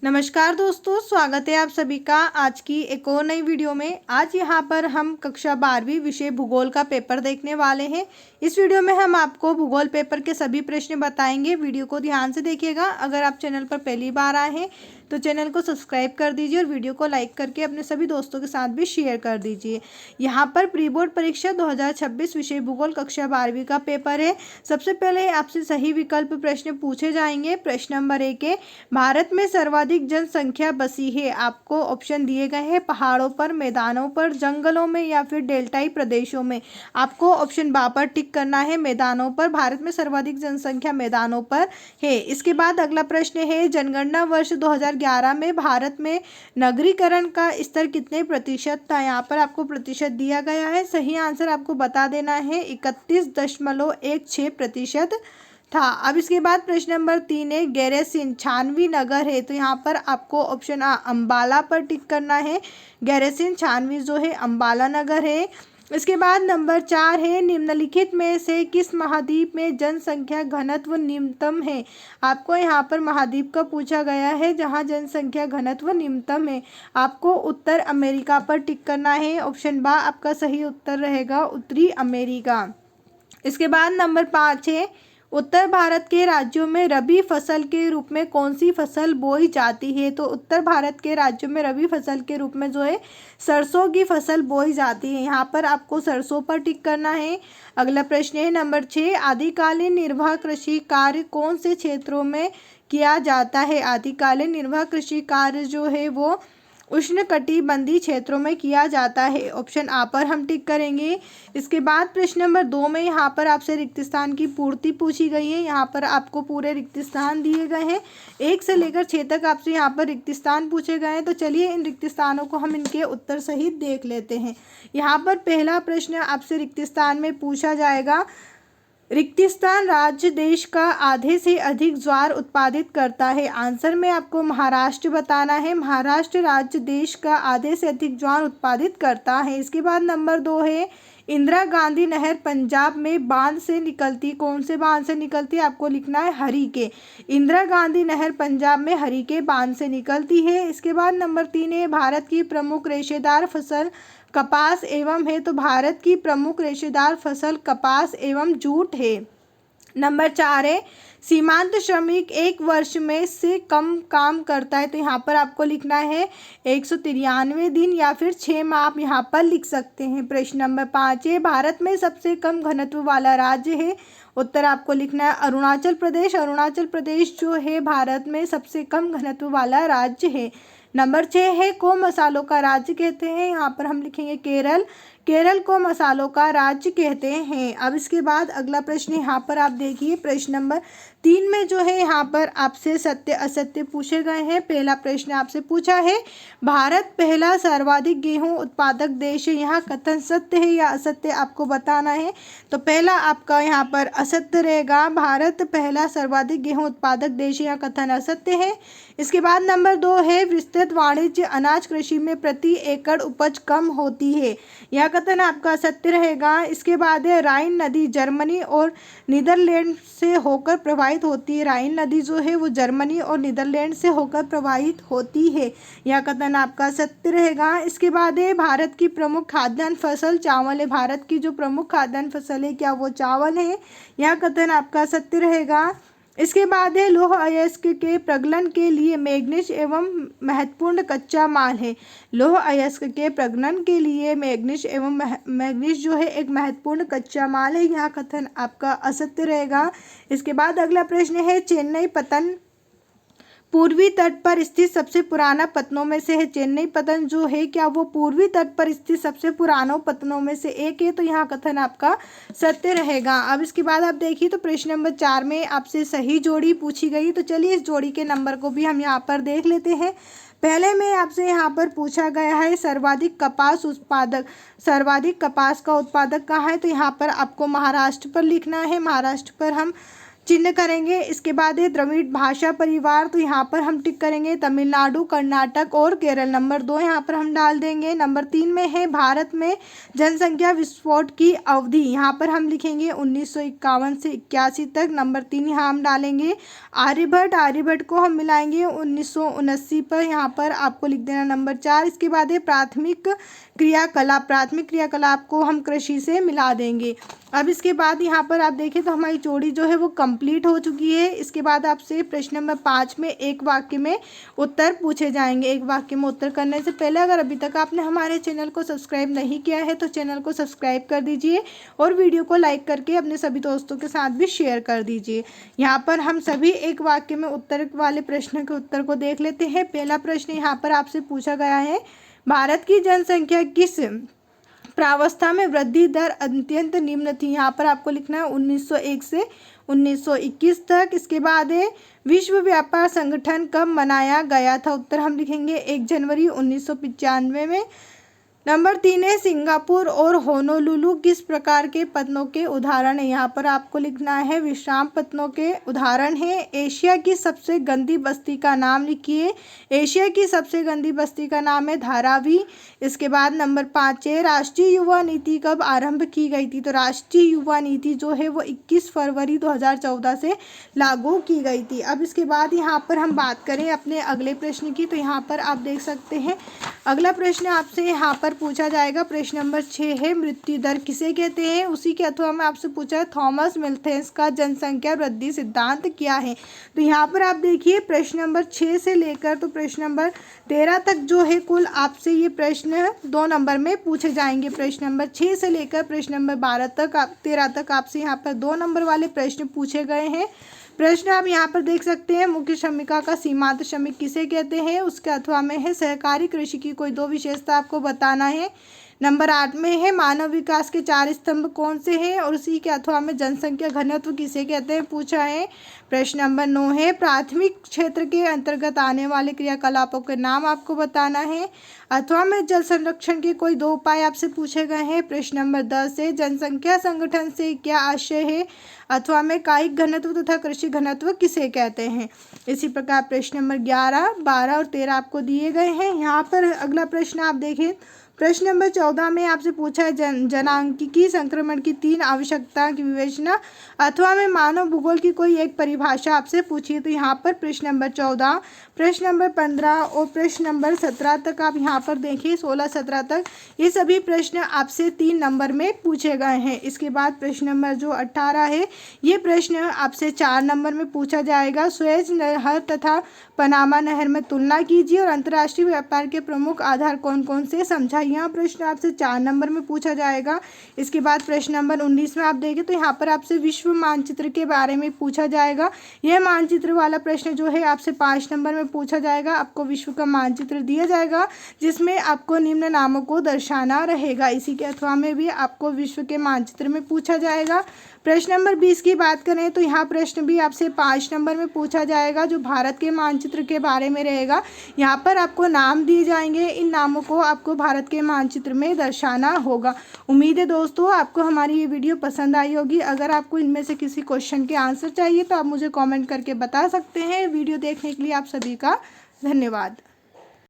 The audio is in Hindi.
नमस्कार दोस्तों, स्वागत है आप सभी का आज की एक और नई वीडियो में। आज यहाँ पर हम कक्षा 12वीं विषय भूगोल का पेपर देखने वाले हैं। इस वीडियो में हम आपको भूगोल पेपर के सभी प्रश्न बताएंगे। वीडियो को ध्यान से देखिएगा। अगर आप चैनल पर पहली बार आए हैं तो चैनल को सब्सक्राइब कर दीजिए और वीडियो को लाइक करके अपने सभी दोस्तों के साथ भी शेयर कर दीजिए। यहाँ पर प्री बोर्ड परीक्षा 2026 विषय भूगोल कक्षा 12वीं का पेपर है। सबसे पहले आपसे सही विकल्प प्रश्न पूछे जाएंगे। प्रश्न नंबर 1 है, भारत में सर्वाधिक जनसंख्या बसी है। आपको ऑप्शन दिए गए हैं पहाड़ों पर, मैदानों पर, जंगलों में या फिर डेल्टाई प्रदेशों में। आपको ऑप्शन बा पर टिक करना है, मैदानों पर। भारत में सर्वाधिक जनसंख्या मैदानों पर है। इसके बाद अगला प्रश्न है, जनगणना वर्ष 2011 में भारत में नगरीकरण का स्तर कितने प्रतिशत था। यहाँ पर आपको प्रतिशत दिया गया है, सही आंसर आपको बता देना है 31.16% था। अब इसके बाद प्रश्न नंबर 3 है, गैरसिन 96 नगर है। तो यहाँ पर आपको ऑप्शन आ अम्बाला पर टिक करना है। गैरसिन 96 जो है अम्बाला नगर है। इसके बाद नंबर 4 है, निम्नलिखित में से किस महाद्वीप में जनसंख्या घनत्व निम्नतम है। आपको यहाँ पर महाद्वीप का पूछा गया है जहाँ जनसंख्या घनत्व निम्नतम है। आपको उत्तर अमेरिका पर टिक करना है। ऑप्शन बा आपका सही उत्तर रहेगा, उत्तरी अमेरिका। इसके बाद नंबर 5 है, उत्तर भारत के राज्यों में रबी फसल के रूप में कौन सी फसल बोई जाती है। तो उत्तर भारत के राज्यों में रबी फसल के रूप में जो है सरसों की फसल बोई जाती है। यहाँ पर आपको सरसों पर टिक करना है। अगला प्रश्न है नंबर 6, आदिकालीन निर्वाह कृषि कार्य कौन से क्षेत्रों में किया जाता है। आदिकालीन निर्वाह कृषि कार्य जो है वो उष्णकटिबंधीय क्षेत्रों में किया जाता है। ऑप्शन आ पर हम टिक करेंगे। इसके बाद प्रश्न नंबर 2 में यहाँ पर आपसे रिक्त स्थान की पूर्ति पूछी गई है। यहाँ पर आपको पूरे रिक्त स्थान दिए गए हैं, 1 से लेकर 6 तक आपसे यहाँ पर रिक्त स्थान पूछे गए हैं। तो चलिए इन रिक्त स्थानों को हम इनके उत्तर सहित देख लेते हैं। यहाँ पर पहला प्रश्न आपसे रिक्त स्थान में पूछा जाएगा, रिक्तिस्तान राज्य देश का आधे से अधिक ज्वार उत्पादित करता है। आंसर में आपको महाराष्ट्र बताना है। महाराष्ट्र राज्य देश का आधे से अधिक ज्वार उत्पादित करता है। इसके बाद नंबर 2 है, इंदिरा गांधी नहर पंजाब में बांध से निकलती, कौन से बांध से निकलती है। आपको लिखना है हरिके। इंदिरा गांधी नहर पंजाब में हरिके बांध से निकलती है। इसके बाद नंबर 3 है, भारत की प्रमुख रेशेदार फसल कपास एवं है। तो भारत की प्रमुख रेशेदार फसल कपास एवं जूट है। नंबर 4 है, सीमांत श्रमिक 1 वर्ष में से कम काम करता है। तो यहाँ पर आपको लिखना है 193 दिन या फिर 6 माह आप यहाँ पर लिख सकते हैं। प्रश्न नंबर 5 है, भारत में सबसे कम घनत्व वाला राज्य है। उत्तर आपको लिखना है अरुणाचल प्रदेश। अरुणाचल प्रदेश जो है भारत में सबसे कम घनत्व वाला राज्य है। नंबर 6 है, को मसालों का राज्य कहते हैं। यहाँ पर हम लिखेंगे केरल। केरल को मसालों का राज्य कहते हैं। अब इसके बाद अगला प्रश्न यहाँ पर आप देखिए, प्रश्न नंबर 3 में जो है यहाँ पर आपसे सत्य असत्य पूछे गए हैं। पहला प्रश्न आपसे पूछा है, भारत पहला सर्वाधिक गेहूं उत्पादक देश है। यहाँ कथन सत्य है या असत्य आपको बताना है। तो पहला आपका यहाँ पर असत्य रहेगा, भारत पहला सर्वाधिक गेहूं उत्पादक देश है, यहाँ कथन असत्य है। इसके बाद नंबर 2 है, विस्तृत वाणिज्य अनाज कृषि में प्रति एकड़ उपज कम होती है। यह कथन आपका सत्य रहेगा। इसके बाद है, राइन नदी जर्मनी और नीदरलैंड से होकर प्रवाहित होती है। राइन नदी जो है वो जर्मनी और नीदरलैंड से होकर प्रवाहित होती है। यह कथन आपका सत्य रहेगा। इसके बाद है, भारत की प्रमुख खाद्यान्न फसल चावल है। भारत की जो प्रमुख खाद्यान्न फसल है क्या वो चावल है। यह कथन आपका सत्य रहेगा। इसके बाद है, लौह अयस्क के प्रगलन के लिए मैग्नीज एवं महत्वपूर्ण कच्चा माल है। लौह अयस्क के प्रगलन के लिए मैग्नीज एवं मैग्नीज जो है एक महत्वपूर्ण कच्चा माल है। यह कथन आपका असत्य रहेगा। इसके बाद अगला प्रश्न है, चेन्नई पत्तन पूर्वी तट पर स्थित सबसे पुराना पत्तनों में से है। चेन्नई पत्तन जो है क्या वो पूर्वी तट पर स्थित सबसे पुरानों पत्तनों में से एक है। तो यहाँ कथन आपका सत्य रहेगा। अब इसके बाद आप देखिए, तो प्रश्न नंबर 4 में आपसे सही जोड़ी पूछी गई। तो चलिए इस जोड़ी के नंबर को भी हम यहाँ पर देख लेते हैं। पहले में आपसे यहाँ पर पूछा गया है, सर्वाधिक कपास उत्पादक, सर्वाधिक कपास का उत्पादक कहाँ है। तो यहाँ पर आपको महाराष्ट्र पर लिखना है। महाराष्ट्र पर हम चिन्ह करेंगे। इसके बाद है द्रविड़ भाषा परिवार, तो यहाँ पर हम टिक करेंगे तमिलनाडु, कर्नाटक और केरल। नंबर 2 यहाँ पर हम डाल देंगे। नंबर 3 में है भारत में जनसंख्या विस्फोट की अवधि, यहाँ पर हम लिखेंगे 1951 से 81 तक। नंबर 3 यहाँ हम डालेंगे आर्यभट्ट को हम मिलाएंगे 1979 पर, यहाँ पर आपको लिख देना नंबर 4। इसके बाद है प्राथमिक क्रियाकलाप को हम कृषि से मिला देंगे। अब इसके बाद यहाँ पर आप देखें तो हमारी जोड़ी जो है वो कंप्लीट हो चुकी है। इसके बाद आपसे प्रश्न नंबर 5 में एक वाक्य में उत्तर पूछे जाएंगे। एक वाक्य में उत्तर करने से पहले अगर अभी तक आपने हमारे चैनल को सब्सक्राइब नहीं किया है तो चैनल को सब्सक्राइब कर दीजिए और वीडियो को लाइक करके अपने सभी दोस्तों के साथ भी शेयर कर दीजिए। यहाँ पर हम सभी एक वाक्य में उत्तर वाले प्रश्न के उत्तर को देख लेते हैं। पहला प्रश्न यहाँ पर आपसे पूछा गया है, भारत की जनसंख्या किस प्रावस्था में वृद्धि दर अत्यंत निम्न थी, यहाँ पर आपको लिखना है 1901 से 1921 तक। इसके बाद है विश्व व्यापार संगठन कब मनाया गया था, उत्तर हम लिखेंगे 1 जनवरी 1995 में। नंबर 3 है सिंगापुर और होनोलुलु किस प्रकार के पत्तनों के उदाहरण है, यहाँ पर आपको लिखना है विश्राम पत्तनों के उदाहरण है। एशिया की सबसे गंदी बस्ती का नाम लिखिए, एशिया की सबसे गंदी बस्ती का नाम है धारावी। इसके बाद नंबर 5 है राष्ट्रीय युवा नीति कब आरंभ की गई थी, तो राष्ट्रीय युवा नीति जो है वो 21 फरवरी 2014 से लागू की गई थी। अब इसके बाद यहाँ पर हम बात करें अपने अगले प्रश्न की, तो यहाँ पर आप देख सकते हैं अगला प्रश्न आपसे यहाँ पर पूछा जाएगा। प्रश्न नंबर 6 है मृत्यु दर किसे कहते हैं, उसी के अथवा में आपसे पूछा है थॉमस मैल्थस का जनसंख्या वृद्धि सिद्धांत क्या है। तो यहाँ पर आप देखिए प्रश्न नंबर 6 से लेकर तो प्रश्न नंबर 13 तक जो है कुल आपसे ये प्रश्न 2 नंबर में पूछे जाएंगे। प्रश्न नंबर 6 से लेकर प्रश्न नंबर 13 तक आपसे यहाँ पर 2 नंबर वाले प्रश्न पूछे गए हैं। प्रश्न आप यहाँ पर देख सकते हैं मुख्य श्रमिका का सीमांत श्रमिक किसे कहते हैं, उसके अथवा में है सहकारी कृषि की कोई 2 विशेषता आपको बताना है। नंबर 8 में है मानव विकास के 4 स्तंभ कौन से हैं और उसी के अथवा में जनसंख्या घनत्व किसे कहते हैं पूछा है। प्रश्न नंबर 9 है प्राथमिक क्षेत्र के अंतर्गत आने वाले क्रियाकलापों के नाम आपको बताना है। अथवा में जल संरक्षण के कोई 2 उपाय आपसे पूछे गए हैं। प्रश्न नंबर 10 है जनसंख्या संगठन से क्या आशय है, अथवा में कायिक घनत्व तथा कृषि घनत्व किसे कहते हैं। इसी प्रकार प्रश्न नंबर 11, 12 और 13 आपको दिए गए हैं। यहाँ पर अगला प्रश्न आप देखें प्रश्न नंबर 14 में आपसे पूछा है जनांकिकी संक्रमण की 3 आवश्यकता की विवेचना, अथवा में मानव भूगोल की कोई एक परिभाषा आपसे पूछी है। तो यहाँ पर प्रश्न नंबर 14, प्रश्न नंबर 15 और प्रश्न नंबर 17 तक आप यहाँ पर देखिए 16-17 तक ये सभी प्रश्न आपसे 3 नंबर में पूछे गए हैं। इसके बाद प्रश्न नंबर जो 18 है ये प्रश्न आपसे 4 नंबर में पूछा जाएगा। सुएज नहर तथा पनामा नहर में तुलना कीजिए और अंतर्राष्ट्रीय व्यापार के प्रमुख आधार कौन कौन से समझा, यहाँ प्रश्न आपसे 4 नंबर में पूछा जाएगा। इसके बाद प्रश्न नंबर 19 में आप देखें तो यहाँ पर आपसे विश्व मानचित्र के बारे में पूछा जाएगा। यह मानचित्र वाला प्रश्न जो है आपसे 5 नंबर में पूछा जाएगा। आपको विश्व का मानचित्र दिया जाएगा जिसमें आपको निम्न नामों को दर्शाना रहेगा। इसी के अथवा में भी आपको विश्व के मानचित्र में पूछा जाएगा। प्रश्न नंबर 20 की बात करें तो यहाँ प्रश्न भी आपसे 5 नंबर में पूछा जाएगा जो भारत के मानचित्र के बारे में रहेगा। यहाँ पर आपको नाम दिए जाएंगे, इन नामों को आपको भारत के मानचित्र में दर्शाना होगा। उम्मीद है दोस्तों आपको हमारी ये वीडियो पसंद आई होगी। अगर आपको इनमें से किसी क्वेश्चन के आंसर चाहिए तो आप मुझे कमेंट करके बता सकते हैं। वीडियो देखने के लिए आप सभी का धन्यवाद।